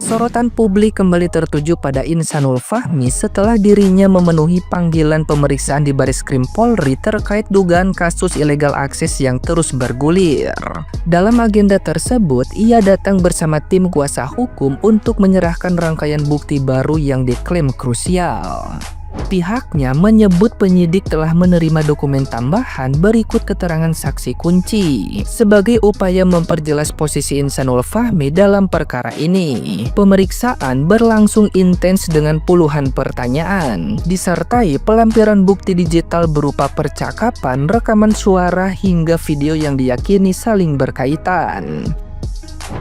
Sorotan publik kembali tertuju pada Insanul Fahmi setelah dirinya memenuhi panggilan pemeriksaan di Bareskrim Polri terkait dugaan kasus illegal access yang terus bergulir. Dalam agenda tersebut, ia datang bersama tim kuasa hukum untuk menyerahkan rangkaian bukti baru yang diklaim krusial. Pihaknya menyebut penyidik telah menerima dokumen tambahan berikut keterangan saksi kunci sebagai upaya memperjelas posisi Insanul Fahmi dalam perkara ini. Pemeriksaan berlangsung intens dengan puluhan pertanyaan, disertai pelampiran bukti digital berupa percakapan, rekaman suara, hingga video yang diyakini saling berkaitan.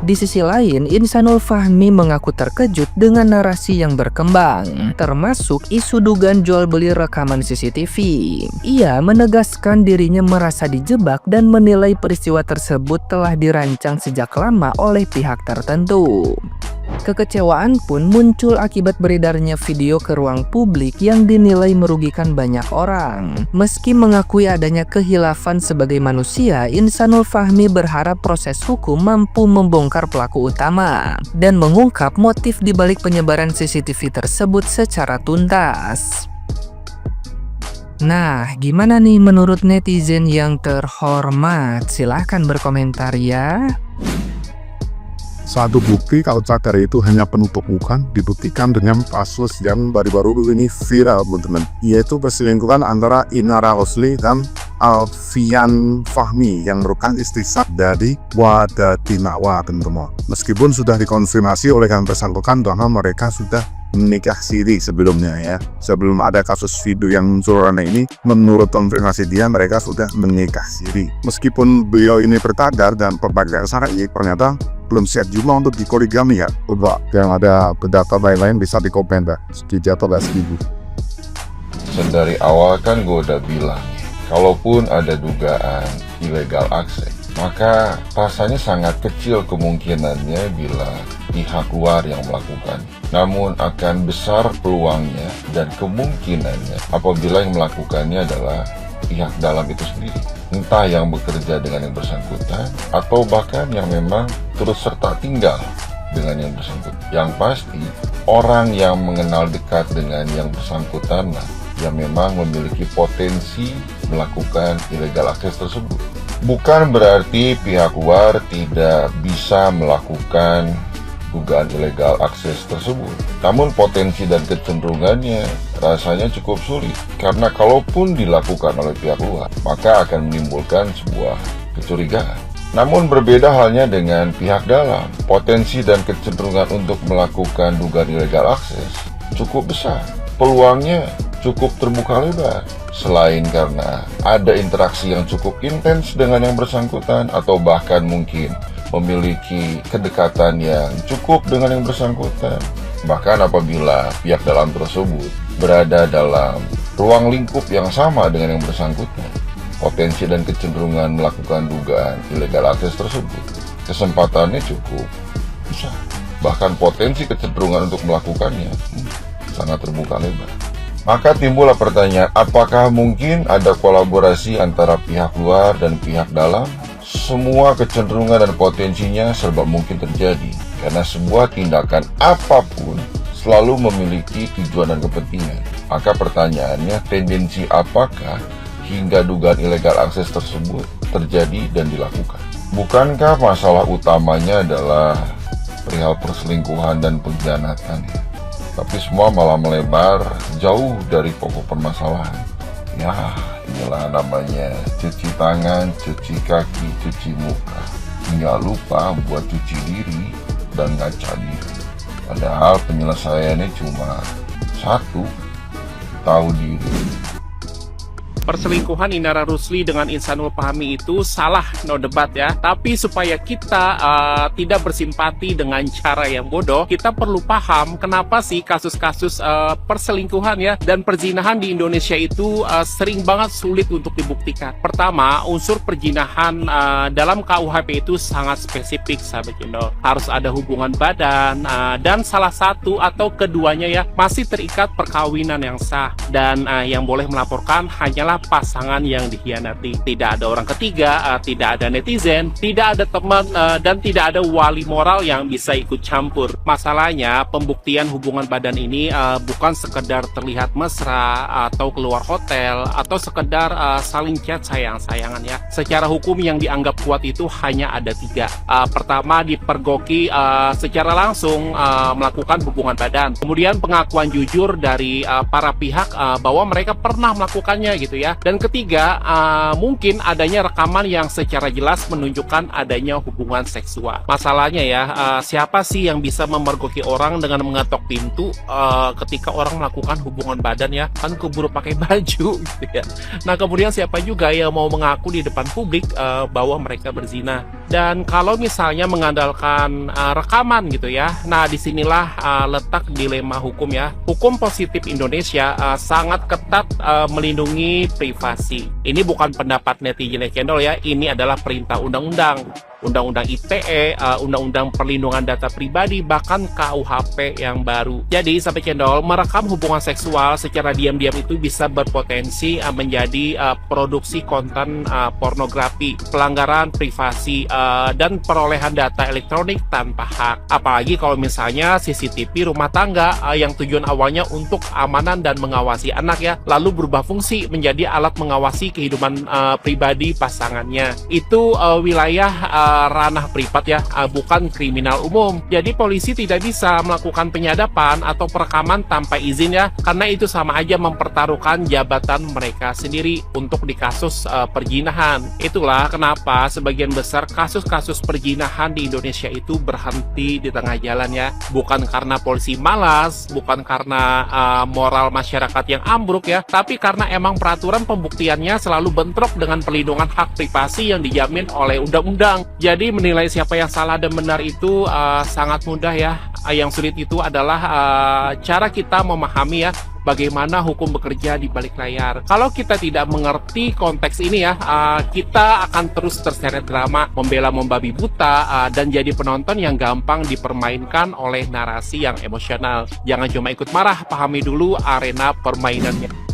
Di sisi lain, Insanul Fahmi mengaku terkejut dengan narasi yang berkembang, termasuk isu dugaan jual beli rekaman CCTV. Ia menegaskan dirinya merasa dijebak dan menilai peristiwa tersebut telah dirancang sejak lama oleh pihak tertentu. Kekecewaan pun muncul akibat beredarnya video ke ruang publik yang dinilai merugikan banyak orang. Meski mengakui adanya khilafan sebagai manusia, Insanul Fahmi berharap proses hukum mampu membongkar pelaku utama dan mengungkap motif di balik penyebaran CCTV tersebut secara tuntas. Nah, gimana nih menurut netizen yang terhormat? Silahkan berkomentar ya. Satu bukti kalau cadar itu hanya penutup bukan dibuktikan dengan kasus yang baru-baru ini viral, teman-teman, yaitu perselingkuhan antara Inara Rosli dan Alfian Fahmi yang merupakan istri sah dari Wadatinakwa, teman-teman. Meskipun sudah dikonfirmasi oleh yang bersangkutan bahwa mereka sudah menikah siri sebelumnya ya. Sebelum ada kasus video yang muncul ini, menurut konfirmasi dia mereka sudah menikah siri. Meskipun beliau ini bertadar dan berbagai syar'i, ternyata belum siap juga untuk dikoligami ya. Coba yang ada data lain-lain bisa dikomen dah. Jatuh 10.000. Dari awal kan gue udah bilang, kalaupun ada dugaan illegal access, maka rasanya sangat kecil kemungkinannya bila pihak luar yang melakukan. Namun akan besar peluangnya dan kemungkinannya apabila yang melakukannya adalah pihak dalam itu sendiri. Entah yang bekerja dengan yang bersangkutan atau bahkan yang memang terus serta tinggal dengan yang bersangkutan. Yang pasti orang yang mengenal dekat dengan yang bersangkutan yang memang memiliki potensi melakukan illegal access tersebut. Bukan berarti pihak luar tidak bisa melakukan dugaan illegal access tersebut. Namun potensi dan kecenderungannya rasanya cukup sulit, karena kalaupun dilakukan oleh pihak luar, maka akan menimbulkan sebuah kecurigaan. Namun berbeda halnya dengan pihak dalam, potensi dan kecenderungan untuk melakukan dugaan illegal access cukup besar. Peluangnya cukup terbuka lebar, selain karena ada interaksi yang cukup intens dengan yang bersangkutan atau bahkan mungkin memiliki kedekatan yang cukup dengan yang bersangkutan. Bahkan apabila pihak dalam tersebut berada dalam ruang lingkup yang sama dengan yang bersangkutan, potensi dan kecenderungan melakukan dugaan illegal access tersebut kesempatannya cukup besar. Bahkan potensi kecenderungan untuk melakukannya sangat terbuka lebar. Maka timbullah pertanyaan, apakah mungkin ada kolaborasi antara pihak luar dan pihak dalam? Semua kecenderungan dan potensinya serba mungkin terjadi, karena sebuah tindakan apapun selalu memiliki tujuan dan kepentingan. Maka pertanyaannya, tendensi apakah hingga dugaan illegal access tersebut terjadi dan dilakukan? Bukankah masalah utamanya adalah perihal perselingkuhan dan pengkhianatan? Tapi semua malah melebar jauh dari pokok permasalahan. Ya, inilah namanya cuci tangan, cuci kaki, cuci muka. Hingga lupa buat cuci diri dan ngaca diri. Padahal penyelesaiannya cuma satu, tahu diri. Perselingkuhan Inara Rusli dengan Insanul Fahmi itu salah, no debat ya. Tapi supaya kita tidak bersimpati dengan cara yang bodoh, kita perlu paham kenapa sih kasus-kasus perselingkuhan ya dan perzinahan di Indonesia itu sering banget sulit untuk dibuktikan. Pertama, unsur perzinahan dalam KUHP itu sangat spesifik, sahabat Indo. Harus ada hubungan badan dan salah satu atau keduanya ya masih terikat perkawinan yang sah, dan yang boleh melaporkan hanyalah ada pasangan yang dikhianati. Tidak ada orang ketiga, tidak ada netizen, tidak ada teman, dan tidak ada wali moral yang bisa ikut campur. Masalahnya, pembuktian hubungan badan ini bukan sekedar terlihat mesra atau keluar hotel atau sekedar saling chat sayang-sayangan ya. Secara hukum yang dianggap kuat itu hanya ada 3. Pertama, dipergoki secara langsung melakukan hubungan badan. Kemudian pengakuan jujur dari para pihak bahwa mereka pernah melakukannya gitu ya. Dan ketiga, mungkin adanya rekaman yang secara jelas menunjukkan adanya hubungan seksual. Masalahnya ya, siapa sih yang bisa memergoki orang dengan mengetok pintu ketika orang melakukan hubungan badan ya? Kan keburu pakai baju gitu ya. Nah, kemudian siapa juga yang mau mengaku di depan publik bahwa mereka berzina? Dan kalau misalnya mengandalkan rekaman gitu ya, nah disinilah letak dilema hukum ya. Hukum positif Indonesia sangat ketat melindungi privasi. Ini bukan pendapat netizen cendol ya, ini adalah perintah undang-undang. Undang-undang ITE, Undang-undang Perlindungan Data Pribadi, bahkan KUHP yang baru. Jadi, sampai cendol, merekam hubungan seksual secara diam-diam itu bisa berpotensi menjadi produksi konten pornografi, pelanggaran privasi, dan perolehan data elektronik tanpa hak. Apalagi kalau misalnya CCTV rumah tangga yang tujuan awalnya untuk keamanan dan mengawasi anak ya, lalu berubah fungsi menjadi alat mengawasi kehidupan pribadi pasangannya. Itu wilayah ranah privat ya, bukan kriminal umum. Jadi polisi tidak bisa melakukan penyadapan atau perekaman tanpa izin ya, karena itu sama aja mempertaruhkan jabatan mereka sendiri untuk di kasus perzinahan. Itulah kenapa sebagian besar kasus-kasus perzinahan di Indonesia itu berhenti di tengah jalan ya, bukan karena polisi malas, bukan karena moral masyarakat yang ambruk ya, tapi karena emang peraturan pembuktiannya selalu bentrok dengan perlindungan hak privasi yang dijamin oleh undang-undang. Jadi menilai siapa yang salah dan benar itu sangat mudah ya. Yang sulit itu adalah cara kita memahami ya bagaimana hukum bekerja di balik layar. Kalau kita tidak mengerti konteks ini ya, kita akan terus terseret drama, membela membabi buta, dan jadi penonton yang gampang dipermainkan oleh narasi yang emosional. Jangan cuma ikut marah, pahami dulu arena permainannya.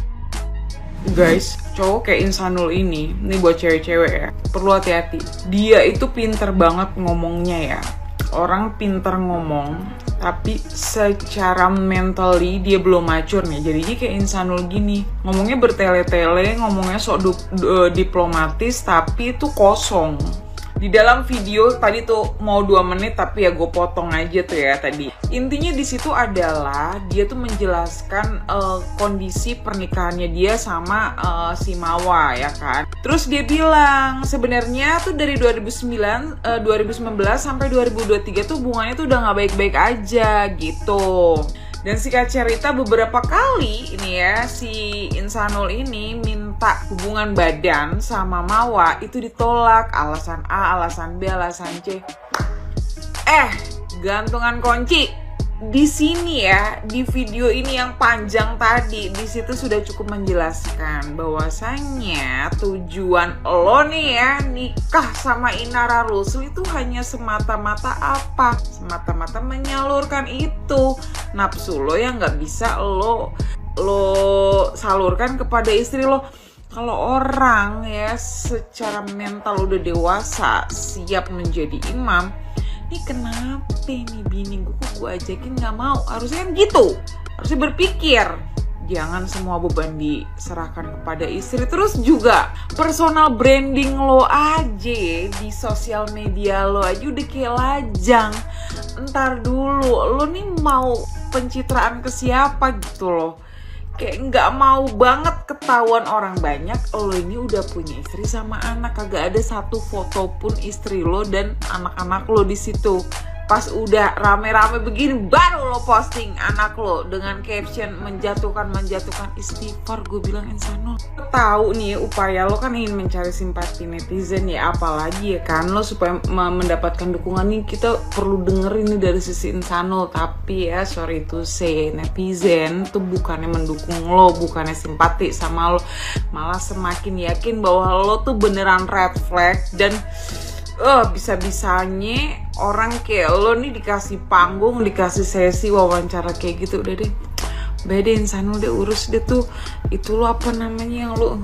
Guys, cowok kayak Insanul ini buat cewek-cewek ya, perlu hati-hati. Dia itu pinter banget ngomongnya ya. Orang pinter ngomong, tapi secara mentally dia belum mature nih. Jadinya kayak Insanul gini, ngomongnya bertele-tele, ngomongnya sok diplomatis, tapi itu kosong. Di dalam video tadi tuh mau 2 menit tapi ya gue potong aja tuh ya tadi. Intinya di situ adalah dia tuh menjelaskan kondisi pernikahannya dia sama si Mawa ya kan. Terus dia bilang sebenarnya tuh dari 2019 sampai 2023 tuh hubungannya tuh udah nggak baik-baik aja gitu. Dan singkat cerita beberapa kali ini ya si Insanul ini minta hubungan badan sama Mawa itu ditolak, alasan A, alasan B, alasan C. Gantungan kunci. Di sini ya, di video ini yang panjang tadi, di situ sudah cukup menjelaskan bahwasannya tujuan lo nih ya nikah sama Inara Rusli itu hanya semata-mata apa? Semata-mata menyalurkan itu nafsu lo yang nggak bisa lo salurkan kepada istri lo. Kalau orang ya secara mental udah dewasa, siap menjadi imam, ini kenapa nih bini gue ajakin gak mau? Harusnya kan gitu, harusnya berpikir jangan semua beban diserahkan kepada istri. Terus juga personal branding lo aja di sosial media lo aja udah kayak lajang. Entar dulu lo nih mau pencitraan ke siapa gitu loh. Kayak nggak mau banget ketahuan orang banyak lo ini udah punya istri sama anak. Kagak ada satu foto pun istri lo dan anak-anak lo di situ. Pas udah rame-rame begini baru lo posting anak lo dengan caption menjatuhkan istighfar. Gue bilang Insanul, tahu nih upaya lo kan ingin mencari simpati netizen ya, apalagi ya kan lo supaya mendapatkan dukungan nih kita perlu dengerin nih dari sisi Insanul. Tapi ya sorry to say, netizen tuh bukannya mendukung lo, bukannya simpati sama lo, malah semakin yakin bahwa lo tuh beneran red flag. Dan bisa-bisanya orang kayak lo nih dikasih panggung, dikasih sesi wawancara kayak gitu. Udah deh, Beda Insan udah urus deh tuh. Itu lo apa namanya yang lo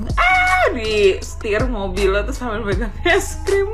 di setir mobil lo tuh sambil megang es krim.